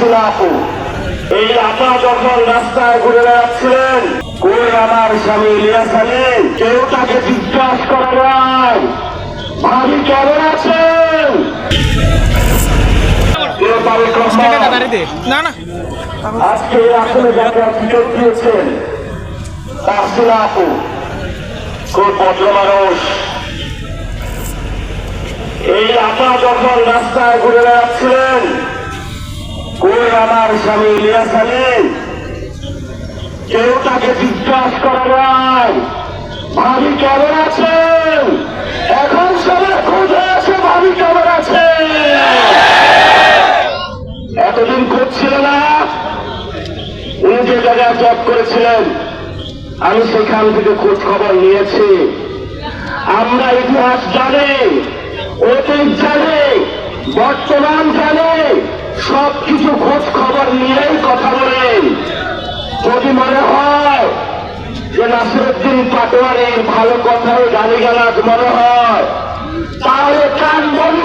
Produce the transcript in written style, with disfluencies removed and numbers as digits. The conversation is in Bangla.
তাহসিনা আপু, এই আপা যখন রাস্তায় ঘুরে বেড়াচ্ছিলেন, কই আমার স্বামী ইলিয়াস আলী, কেউ তাকে জিজ্ঞাসা করে নাই ভাবি কেমন আছেন। আজকে আসলে যাকে টিকিট দিয়েছেন তাহসিনা আপু, খুব ভদ্র মানুষ। এই আপা যখন রাস্তায় ঘুরে বেড়াচ্ছিলেন, কই আমার স্বামী ইলিয়াস আলী, কেউ তাকে জিজ্ঞাসা করে নাই ভাবি কেমন আছেন। এখন সবাই খোঁজে আছে ভাবি কেমন আছে। এতদিন খোঁজ ছিল না। উনি যে জায়গায় জব করেছিলেন আমি সেখান থেকে খোঁজ খবর নিয়েছি। আমরা ইতিহাস জানি, অতীত জানি, বর্তমান জানি, সবকিছু খোঁজ খবর নিয়েই কথা বলেন। যদি মনে হয় যে নাসিরউদ্দিন পাটোয়ারির ভালো কথায় গালিগালাজ মনে হয়, তাহলে কান বন্ধ